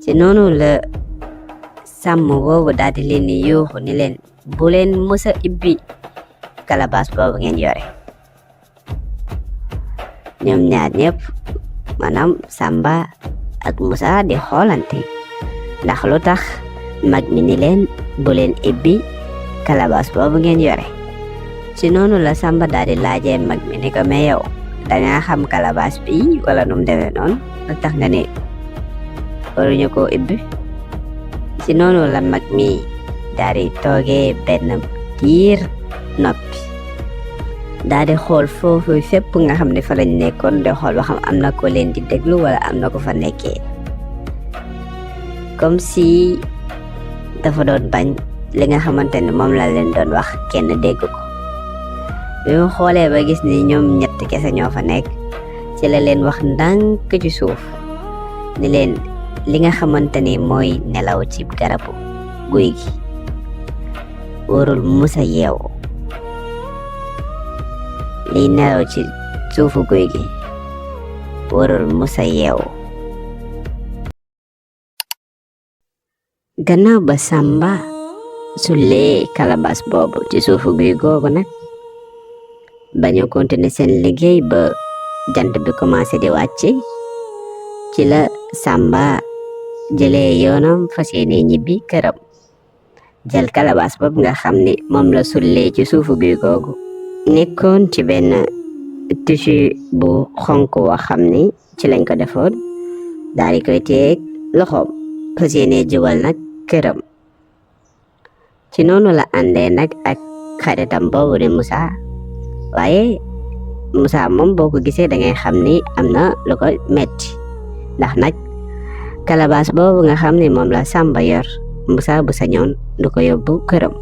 ci noonu la sàmm boobu daal di leen di yuuxu ni leen bu leen musa ibbi kalabaas boobu ngeen yore. ñoom ñaar ñëpp maanaam Samba ak Musa di xoolante ndax lu tax mag mi ni leen bu leen ibbi kalabaas boobu ngeen yore. ci noonu la Samba daal di laajee mag mi ni ko mais yow dangaa xam kalabaas bi wala nu mu demee noonu lu tax nga ne waruñu koo ibbi. ci noonu la mag mi daal di toogee benn diir noppi daal di xool foofu fépp nga xam ne fa lañ nekkoon di xool ba xam am na ko leen di déglu wala am na ko fa nekkee comme si dafa doon bañ li nga xamante ne moom la leen doon wax kenn dégg ko. bi mu xoolee ba gis ni ñoom ñett kese ñoo fa nekk ci la leen wax ndànk ci suuf ni leen li nga xamante ni mooy nelaw ci garabu guy gi warul musa yeewu. liy nelaw ci suufu guy gi warul musa yeewu. gannaaw ba Samba sullee kalabaas boobu ci suufu guy googu nag bañu continuer seen liggéey ba jant bi commencé di wàcc ci la Samba jëlee yoonam fas yéene ñibbi këram jël kalabaas boobu nga xam ni moom la sullee ci suufu guy googu nekkoon ci benn tissu bu xonk woo xam ni ci lañ ko defoon daal di koy téye loxoom fas yéene jubal nag këram. ci noonu la àndee nag ak xaritam boobu di Musa waaye Musa moom boo ko gisee da ngay xam ni am na lu ko metti ndax nag kalabaas boobu nga xam ni moom la Samba yor Musa bu sañoon du ko yóbbu këram.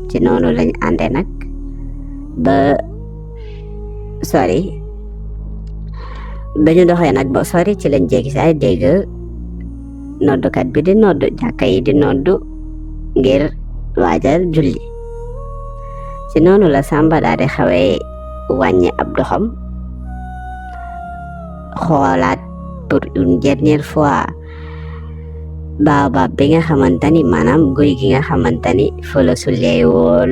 ci noonu lañ àndee nag ba sori ba ñu doxee nag ba sori ci lañ jéggi saay dégg noddukat bi di noddu jàkka yi di noddu ngir waajal julli. ci noonu la Samba daal di xawee wàññi ab doxam xoolaat pour une dernière fois baobab bi nga xamante ni maanaam guy gi nga xamante ni fa la sullee woon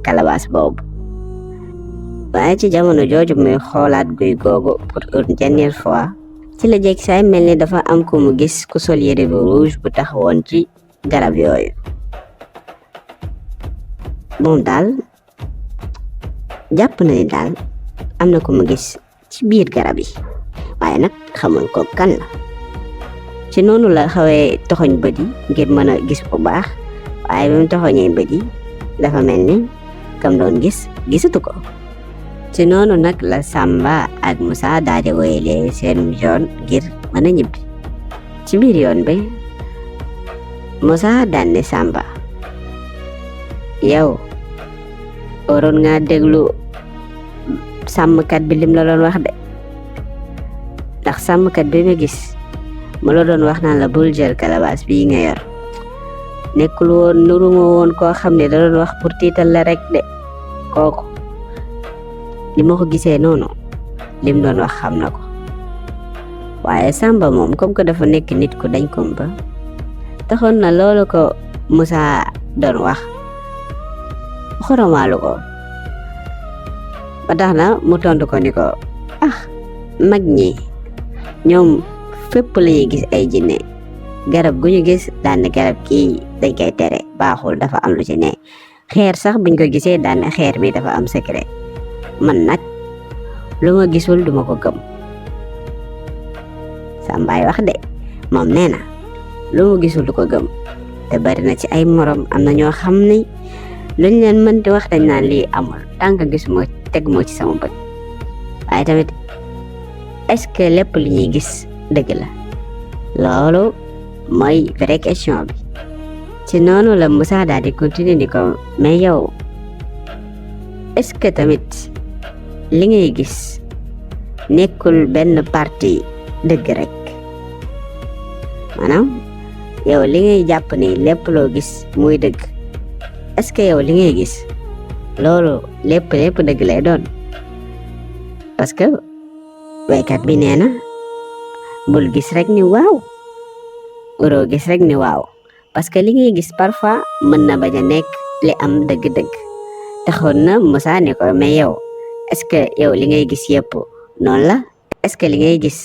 kalabaas boobu. waaye ci jamono jooju muy xoolaat guy googu pour une dernière fois ci la jekk saay mel ni dafa am ku mu gis ku sol yére bu rouge bu taxawoon ci garab yooyu. moom daal jàpp na ni daal am na ko mu gis ci biir garab yi waaye nag xamul ko kan la. ci noonu la xawee toxoñ bët yi ngir mën a gis bu baax waaye bi mu toxoñee bët yi dafa mel ni kam doon gis gisatu ko. ci noonu nag la Samba ak Musa daal di wéyalee seen yoon ngir mën a ñibbi. ci biir yoon bi Musa daan ne Samba yow waroon nga déglu sàmmkat bi lim la doon wax de ndax sàmmkat bi ma gis mu la doon wax naan la bul jël kalabaas bii nga yor nekkul woon nuru ma woon koo xam ne da doon wax pour tiital la rek de kooku li ma ko gisee noonu lim doon wax xam na ko waaye Samba moom comme que dafa nekk nit ku dañ kumpa taxoon na loolu ko Musa doon wax xoromaalu ko ba tax na mu tontu ko ni ko mag ñi ñoom fépp la ñuy gis ay jinne garab gu ñu gis daan garab kii dañ koy tere baaxul dafa am lu ci ne xeer sax buñ ko gisee daan xeer bi dafa am secret man nag lu ma gisul duma ko gëm. Sambaay wax de moom nee na lu ma gisul du ko gëm te bari na ci ay morom am na ñoo xam ni luñ leen mën di wax dañ naan lii amul tànk gisuma teg moo ci sama bët waaye tamit est-ce que lépp li ñuy gis dëgg la loolu mooy vraie question bi. ci noonu la Musa daal di continuer di ko mais yow est-ce que tamit li ngay gis nekkul benn partie dëgg rek maanaam yow li ngay jàpp ni lépp loo gis muy dëgg est-ce que yow li ngay gis loolu lépp dëgg lay doon parce que waykat bi nee na bul gis rek ni waaw waroo gis rek ni waaw parce que li ngay gis parfois mën na bañ a nekk li am dëgg-dëgg. taxoon na Moussa ni ko mais yow est-ce que yow li ngay gis yëpp noonu la est-ce que li ngay gis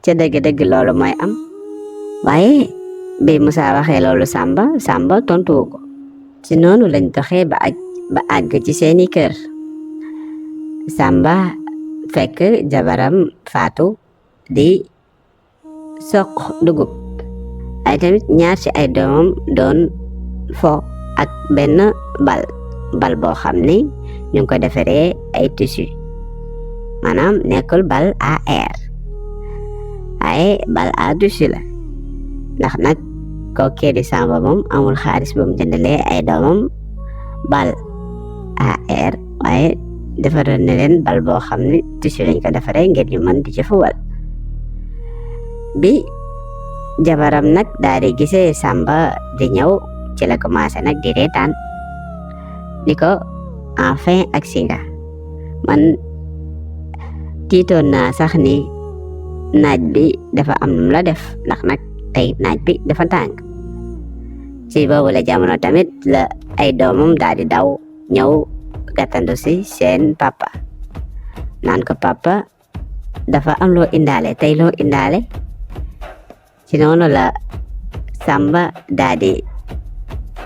ca dëgg-dëgg loolu mooy am. waaye bi Moussa waxee loolu Samba tontuwu ko. ci noonu lañ doxee ba àgg ci seeni kër. Samba fekk jabaram Fatou di soq dugub. ay tamit ñaar ci ay doomam doon fo ak benn bal boo xam ni ñu ngi ko defaree ay tissu maanaam nekkul bal à air ay bal à tissu la ndax nag kookee di Samba moom amul xaalis bu mu jëndalee ay doomam bal à air waaye defaroon na leen bal boo xam ni tissu lañ ko defaree ngir ñu mën di ci fuwal. bi jabaram nag daal di gisee Samba di ñëw ci la commencé nag di reetaan ni ko enfin agsi nga man tiitoon naa sax ni naaj bi dafa am num la def ndax nag tey naaj bi dafa tàng. ci boobu la jamono tamit la ay doomam daal di daw ñëw gàttandu si seen papa naan ko papa dafa am loo indaale tey loo indaale. ci noonu la Samba daal di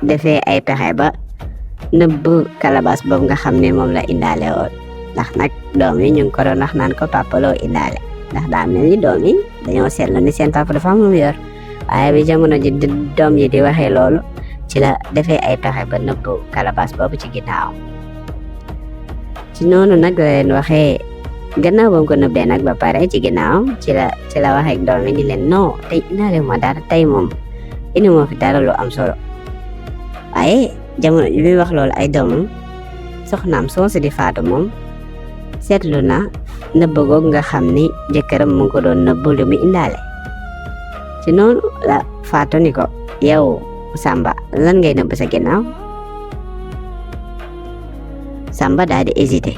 defee ay pexe ba nëbb calebasse boobu nga xam ne moom la indaale woon ndax nag doom yi ñu ngi ko doon wax naan ko papa loo indaale ndax daa mel ni doom yi dañoo seetlu ni seen papa dafa am lu mu yor. waaye bi jamono ji doom yi di waxee loolu ci la defee ay pexe ba nëbb calebasse boobu ci ginnaaw. ci noonu nag la leen waxee gannaaw ba mu ko nëbbee nag ba pare ci ginnaaw ci la waxee ak doom yi ni leen non tey indaale ma dara tey moom indi moo fi dara lu am solo. waaye jamono ji bi wax loolu ay doomam soxnaam soosu di Faatu moom seetlu na nëbb googu nga xam ni jëkkëram mu ngi ko doon nëbb lu mu indaale. ci noonu la Faatu ni ko yow Samba lan ngay nëbb sa ginnaaw. Samba daal di hésité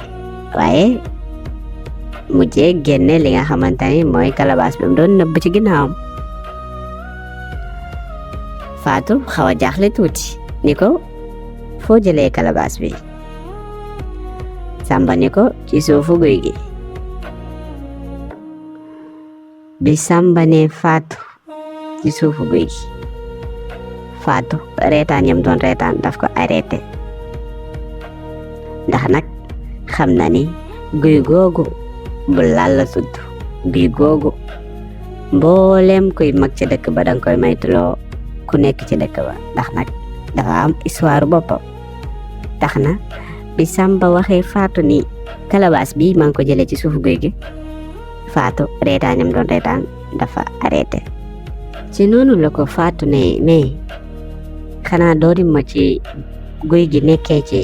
waaye mujjee génne li nga xamante ni mooy calebasse bi mu doon nëbb ci ginnaawam. Faatu xaw a jaaxle tuuti ni ko foo jëlee calebasse bi. Samba ni ko ci suufu guy gi. bi Samba ne Faatu ci suufu guy gi Faatu reetaan yam doon reetaan daf ko arrêté ndax nag xam na ni guy googu bu laal la tudd guy googu mboolem kuy mag ci dëkk ba danga koy maytuloo ku nekk ci dëkk ba ndax nag dafa am histoire boppam. tax na bi Samba waxee Faatu ni calebasse bi maa ngi ko jëlee ci suufu guy gi Faatu reetaan yam doon reetaan dafa arrêté. ci noonu la ko Faatu ne mais xanaa doori ma ci guy gi nekkee ci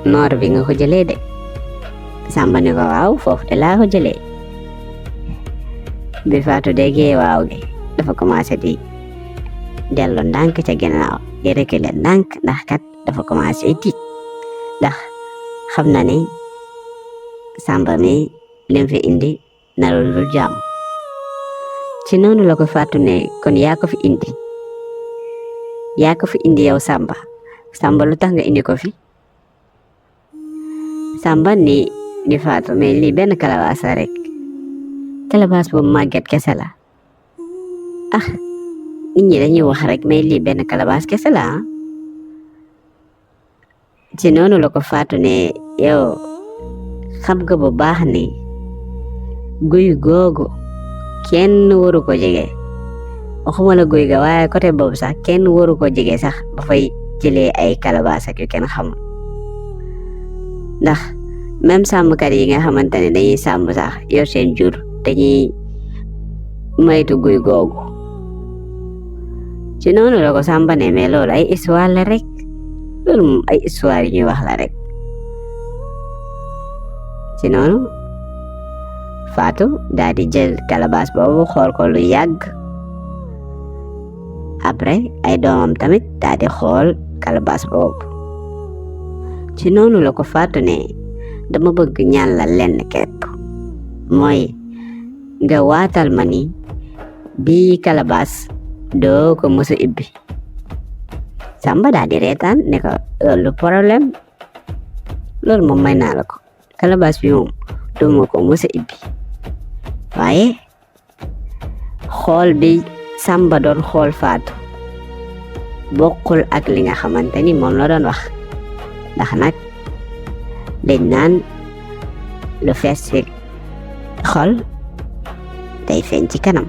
noor bi nga ko jëlee de. Samba ne ko waaw foofu de laa ko jëlee. bi Faatu déggee waaw gi dafa commencé di dellu ndànk ca ginnaaw di reculer ndànk ndax kat dafa commencé tiit ndax xam na ni Samba mi lim fi indi narul lu jàmm. ci noonu la ko Faatu ne kon yaa ko fi indi yow Samba lu tax nga indi ko fi. Samba ni di Faatu mais lii benn calebasse la rek calebasse bu màgget kese la nit ñi dañuy wax rek mais lii benn calebasse kese la ci noonu la ko Faatu ne yow xam nga bu baax ni guy googu kenn waru ko jege waxuma la guy ga waaye côté boobu sax kenn waru ko jege sax ba fay jëlee ay calebasse ak yu kenn xamul ndax même sàmmkat yi nga xamante ne dañuy sàmm sax yor seen jur dañuy maytu guy googu. ci noonu la ko Samba ne mais loolu ay histoire la rek loolu moom ay histoire yu ñuy wax la rek. ci noonu Faatu daal di jël calebasse boobu xool ko lu yàgg après ay doomam tamit daal di xool calebasse boobu. ci noonu la ko Faatu ne dama bëgg ñaan la lenn képp mooy nga waatal ma ni bii calebasse doo ko mës a ibbi. Samba daal di reetaan ne ko loolu problème loolu moom may naa la ko calebasse bi moom duma ko mës a ibbi. waaye xool bi Samba doon xool Fatou bokkul ak li nga xamante ni moom la doon wax, ndax nag dañ naan lu fees ci xol day feeñ ci kanam,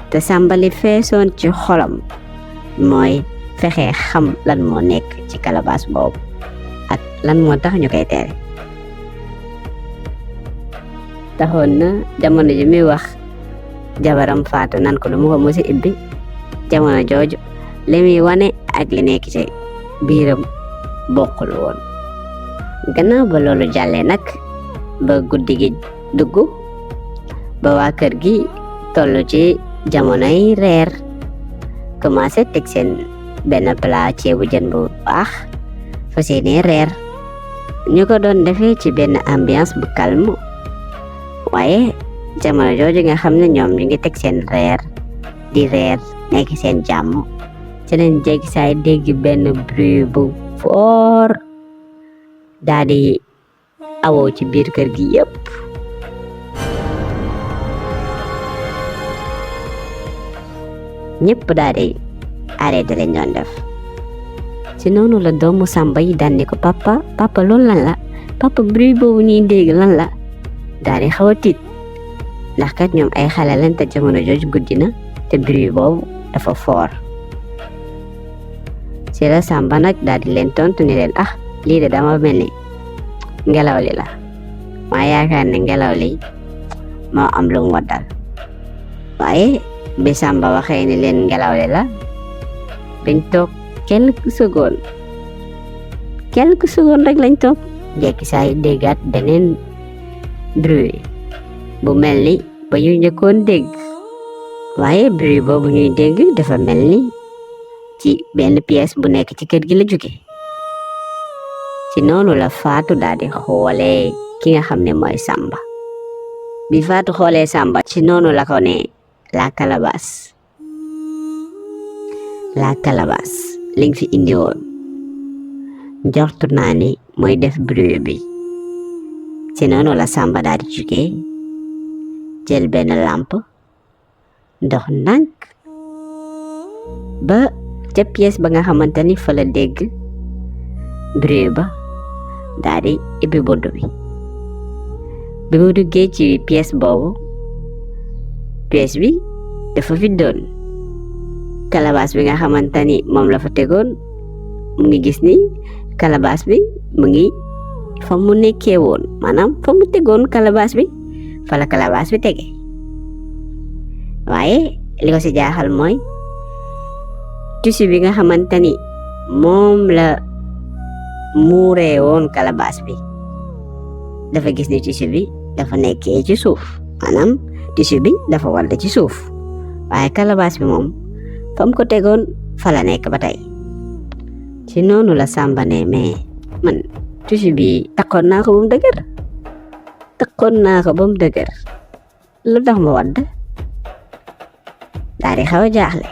te Samba li feesoon ci xolam mooy fexe xam lan moo nekk ci calebasse boobu ak lan moo tax ñu koy tere. taxoon na jamono ji muy wax jabaram Fatou nan ko du mu ko mos a ibbi, jamono jooju li muy wane ak li nekk ci biiram bokkul woon. gannaaw ba loolu jàllee nag ba guddi gi dugg ba waa kër gi toll ci jamonoy reer, commencé teg seen benn plat ceebu jën bu baax fas yéene reer. ñu ko doon defee ci benn ambiance bu calme, waaye jamono jooju nga xam ne ñoom ñu ngi teg seen reer di reer nekk seen jàmm, ci leen jéggi saay dégg benn bruit bu fort daal di awoo ci biir kër gi yëpp. ñëpp daal di arrêté lañ doon def. ci noonu la doomu Samba yi daan ne ko papa loolu lan la, papa bruit boobu ñuy dégg lan la. daal di xaw a tiit ndax kat ñoom ay xale lañ te jamono jooju guddi na te bruit boobu dafa fort. ci la Samba nag daal di leen tontu ni leen lii de dama mel ni ngelaw li la, maa yaakaar ne ngelaw li moo am lu mu waddal. waaye bi Samba waxee ni leen ngelaw li la, biñ toog quelques secondes rek lañ toog jekki saa yi déggaat beneen bruit bu mel ni ba ñu njëkkoon dégg, waaye bruit boobu ñuy dégg dafa mel ni ci benn pièce bu nekk ci kër gi la jóge. ci noonu la Fatou daal di xoolee ki nga xam ne mooy Samba. bi Fatou xoolee Samba ci noonu la ko ne la calebasse li nga fi indi woon njortu naa ni mooy def bruit bi. ci noonu la Samba daal di jóge jël benn lampe dox ndànk ba ca pièce ba nga xamante ni fa la dégg bruit ba, daal di ibbi bunt bi. bi mu duggee ci pièce boobu, pièce bi dafa viddoon. calebasse bi nga xamante ni moom la fa tegoon mu ngi gis ni calebasse bi mu ngi fa mu nekkee woon, maanaam fa mu tegoon calebasse bi fa la calebasse bi tege. waaye li ko ci jaaxal mooy tissu bi nga xamante ni moom la muuree woon calebasse bi, dafa gis ni tissu bi dafa nekkee ci suuf, maanaam tissu bi dafa wadd ci suuf, waaye calebasse bi moom fa mu ko tegoon fa la nekk ba tey. ci noonu la Samba ne mais man tissu bi takkoon naa ko ba mu dëgër lu tax ma wadd. daal di xaw a jaaxle.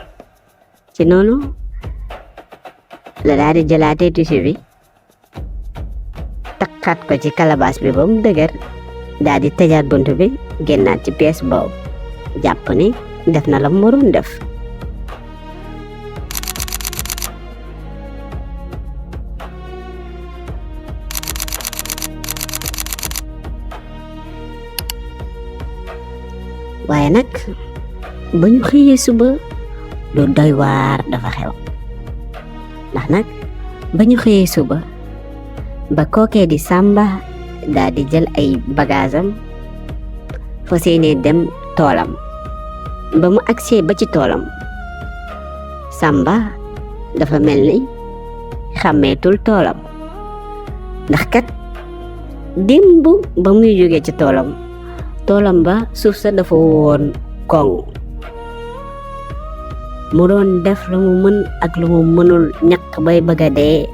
ci noonu la daal di jëlaatee tissu bi takkaat ko ci calebasse bi ba mu dëgër, daal di tëjaat bunt bi génnaat ci pièce boobu jàpp ni def na la mu waroon def. waaye nag ba ñu xëyee suba lu doy waar dafa xew, ndax nag ba ñu xëyee suba ba kookee di Samba daal di jël ay bagaasam fas yéene dem toolam. ba mu agsee ba ci toolam, Samba dafa mel ni xàmmeetul toolam, ndax kat démb ba muy jógee ci toolam ba suuf sa dafa woon koŋ. mu doon def lu mu mën ak lu mu mënul, ñaq bay bëgg a dee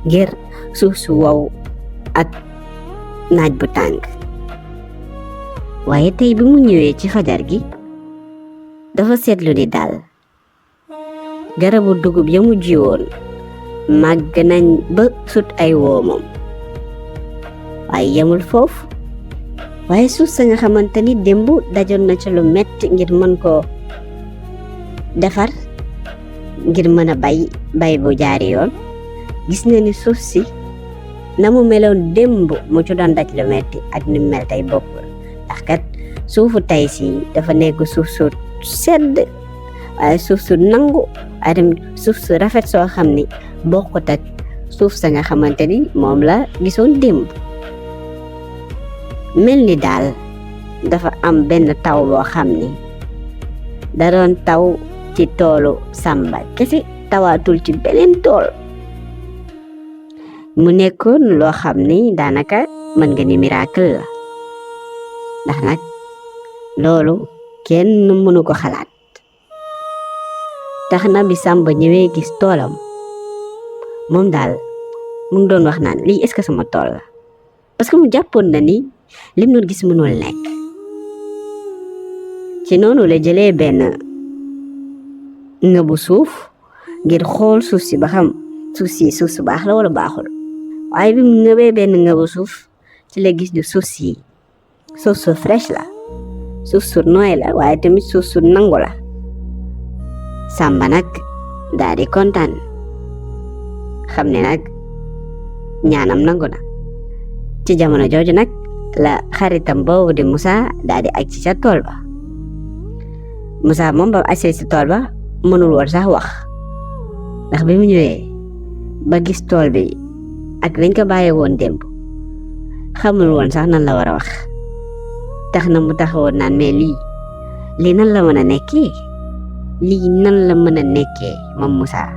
ngir suuf su wow ak naaj bu tàng. waaye tey bi mu ñëwee ci fajar gi dafa seetlu ni daal garabu dugub ya mu jiwoon màgg nañ ba sut ay woomam. waaye yemul foofu, waaye suuf sa nga xamante ni démb dajoon na ci lu metti ngir mën koo defar ngir mën a bay bu jaari yoon, gis na ni suuf si na mu meloon démb mu ci doon daj lu metti ak ni mel tey bokkul. ndax kat suufu tey si dafa nekk suuf su sedd, waaye suuf su nangu, waaye tamit suuf su rafet soo xam ni bokkut ak suuf sa nga xamante ni moom la gisoon démb. mel ni daal dafa am benn taw boo xam ni da doon taw ci toolu Samba kese, tawaatul ci beneen tool. mu nekkoon loo xam ni daanaka mën nga ni miracle la, ndax nag loolu kenn mënu ko xalaat. tax na bi Samba ñëwee gis toolam, moom daal mu ngi doon wax naan lii est-ce que sama tool la, parce que mu jàppoon na ni lim doon gis mënul nekk. ci noonu la jëlee benn ngëbu suuf ngir xool suuf si ba xam suuf su baax la wala baaxul. waaye bi mu ngëbee benn ngëbu suuf ci la gis ni suuf su fresh la, suuf su nooy la, waaye tamit suuf su nangu la. Samba nag daal di kontaan, xam ne nag ñaanam nangu na. ci jamono jooju nag la xaritam boobu di Moussa daal di aj ci ca tool ba. Moussa moom ba agsee ci tool ba mënul woon sax wax, ndax bi mu ñëwee ba gis tool bi ak lañ ko bàyyee woon démb xamul woon sax nan la war a wax. tax na mu taxawoon naan mais lii nan la mën a nekkee, lii nan la mën a nekkee moom Moussa.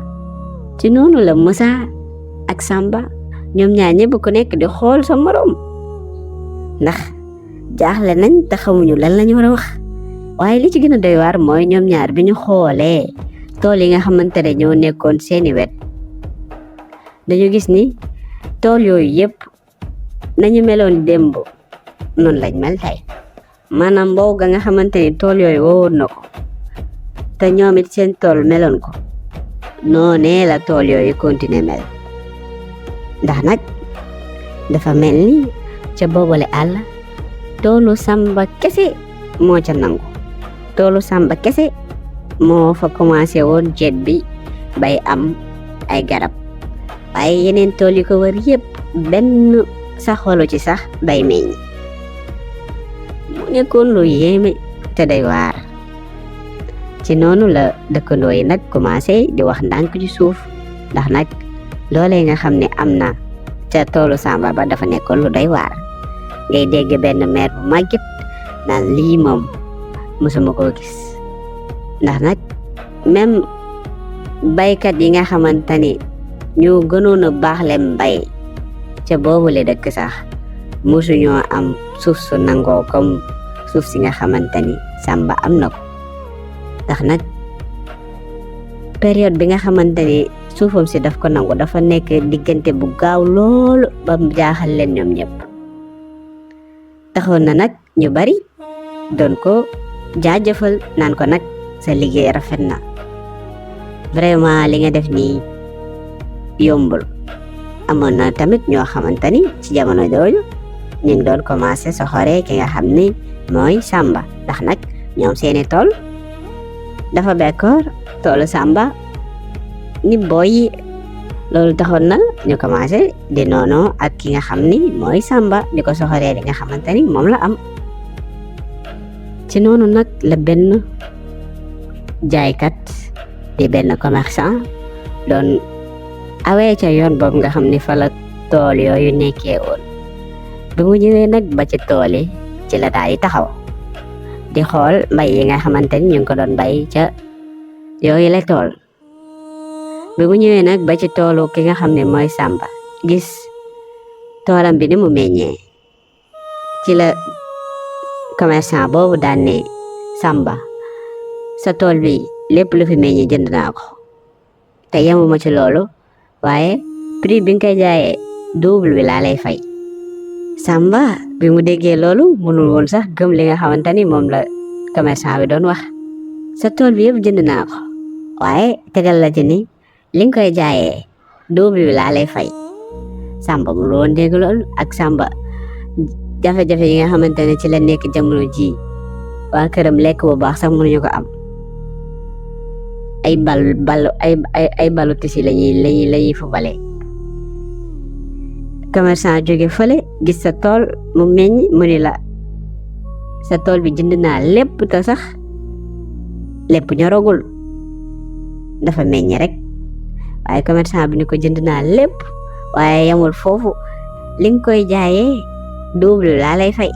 ci noonu la Moussa ak Samba ñoom ñaar ñëpp ku nekk di xool sa morom, ndax jaaxle nañ te xamuñu lan lañu war a wax. waaye li ci gën a doy waar mooy ñoom ñaar bi ñu xoolee tool yi nga xamante ne ñoo nekkoon seeni wet, dañu gis ni tool yooyu yëpp nañu meloon démb noonu lañ mel tey. maanaam mbow ga nga xamante ni tool yooyu wowoon na ko te ñoom it seen tool meloon ko, noonee la tool yooyu continuer mel. ndax nag dafa mel ni ca boobale àll toolu Samba kese moo ca nangu, toolu Samba kese moo fa commencé woon jeet bi bay am ay garab, waaye yeneen tool yi ko wër yëpp benn saxolu ci sax bay meññ. mu nekkoon lu yéeme te day waar. ci noonu la dëkkandoo yi nag commencé di wax ndànk ci suuf, ndax nag loolee nga xam ne am na ca toolu Samba ba dafa nekkoon lu doy waar. ngay dégg benn meer bu màgget naan lii moom mosuma koo gis, ndax nag même baykat yi nga xamante ni ñoo gënoon a baax leen mbay ca boobule dëkk sax mosuñoo am suuf su nangoo comme suuf si nga xamante ni Samba am na ko. ndax nag période bi nga xamante ni suufam si daf ko nangu dafa nekk diggante bu gaaw loolu ba mu jaaxal leen ñoom ñëpp. taxoon na nag ñu bari doon ko jaajëfal naan ko nag sa liggéey rafet na, vraiment li nga def nii yombul. amoon na tamit ñoo xamante ni ci jamono jooju ñu ngi doon commencé soxoree ki nga xam ni mooy Samba, ndax nag ñoom seeni tool dafa bekkoor toolu Samba ni booy yi. loolu taxoon na ñu commencé di noonu ak ki nga xam ni mooy Samba, di ko soxoree li nga xamante ni moom la am. ci noonu nag la benn jaaykat di benn commerçant doon awee ca yoon boobu nga xam ni fa la tool yooyu nekkee woon. bi mu ñëwee nag ba ci tool yi ci la daal di taxaw di xool mbay yi nga xamante ni ñu ngi ko doon bay ca yooyu la tool. bi mu ñëwee nag ba ci toolu ki nga xam ne mooy Samba gis toolam bi ni mu meññee, ci la commerçant boobu daan ne Samba sa tool bi lépp lu fi meññee jënd naa ko te yemuma ci loolu, waaye prix bi nga koy jaayee double bi laa lay fay. Samba bi mu déggee loolu mënul woon sax gëm li nga xamante ni moom la commerçant bi doon wax. sa tool bi yëpp jënd naa ko, waaye tegal la ci ni li nga koy jaayee double bi laa lay fay. Samba mu loon dégg loolu ak Samba jafe-jafe yi nga xamante ne ci la nekk jamono ji waa këram lekk bu baax sax mënuñu ko am. ay balu tisi lañuy fubale. Commerçant jóge fële gis sa tool mu meññ mu ni la sa tool bi jënd naa lépp te sax lépp ñoragul dafa meññ rek, waaye commerçant bi ni ko jënd naa lépp waaye yamul foofu, li nga koy jaayee double laa lay fay.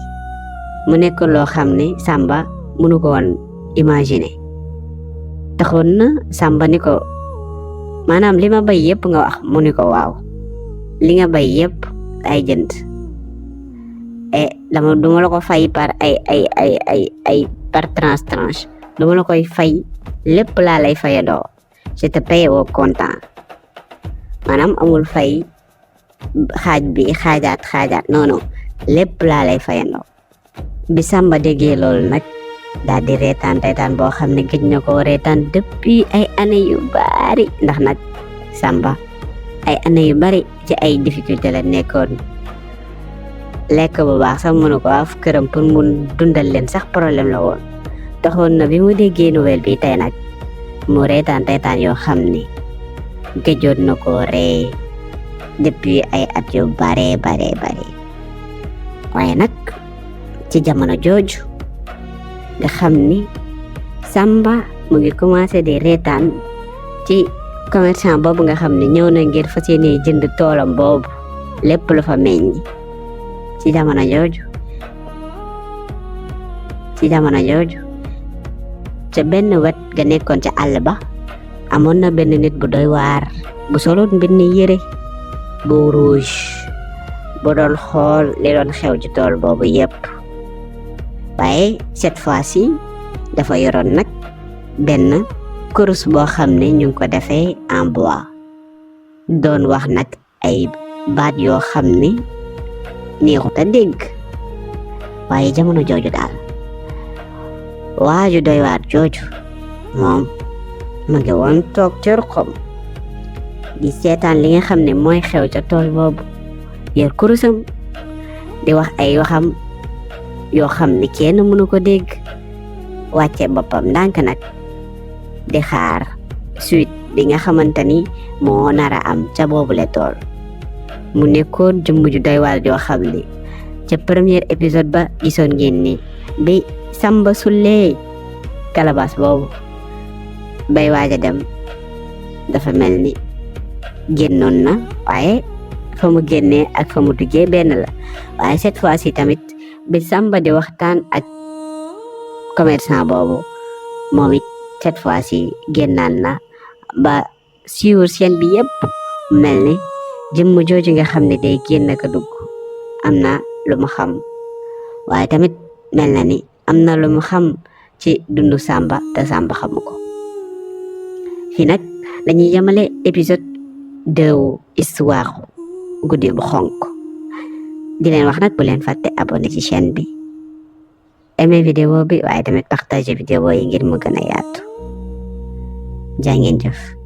mu nekk loo xam ne Samba mënu ko woon imaginer. taxoon na Samba ni ko maanaam li ma bay yëpp nga wax, mu ni ko waaw li nga bay yëpp ay jënd duma la ko fay par ay par tranche duma la koy fay lépp laa lay fayandoo, je te paye au comptant. maanaam amul fay xaaj bi xaajaat non lépp laa lay fayandoo. bi Samba déggee loolu nag daal di reetaan boo xam ne gëj na ko reetaan depuis ay années yu bari, ndax nag Samba ay années yu bari ci ay difficulté la nekkoon. lekk bu baax sax mënu ko af këram pour mun dundal leen sax problème la woon. taxoon na bi mu déggee nouvelle bi tey nag mu reetaan yoo xam ne gëjoon na ko ree depuis ay at yu bare waaye nag ci jamono jooju nga xam ni Samba mu ngi commencé di reetaan ci commerçant boobu nga xam ne ñëw na ngir fas yéene jënd toolam boobu lépp lu fa meññ. ci jamono jooju ca benn wet ga nekkoon ca àll ba amoon na benn nit bu doy waar bu soloon benn yére bu rouge bu doon xool li doon xew ci tool boobu yépp. waaye cette fois-ci dafa yoroon nag benn kurus boo xam ne ñu ngi ko defee en bois, doon wax nag ay baat yoo xam ne neexut a dégg. waaye jamono jooju daal waaju doy waar jooju moom ma ngi woon toog ci ruqam di seetaan li nga xam ne mooy xew ca tool boobu, yor kurusam di wax ay waxam yoo xam ne kenn mënu ko dégg, wàcce boppam ndànk nag di xaar suite bi nga xamante ni moo nar a am ca boobule tool. mu nekkoon jëmm ju doy waar joo xam ne ca premier épisode ba gisoon ngeen ni bi Samba sullee calebasse boobu bay waaja dem dafa mel ni génnoon na, waaye fa mu génnee ak fa mu duggee benn la. waaye cette fois-ci tamit bi Samba di waxtaan ak commerçant boobu moom it cette fois-ci génnaan na ba suivre chaîne bi yépp mel ni jëmm jooju nga xam ne day génn ka dugg am na lu mu xam, waaye tamit mel na ni am na lu mu xam ci dundu Samba te Samba xamu ko. fii nag lañuy yemale épisode 2 histoire guddi bu xonk. di leen wax nag bu leen fàtte abonné ci chaîne bi, aimé vidéo bi, waaye tamit partager vidéo yi ngir mu gën a yaatu. jaa ngeen jëf.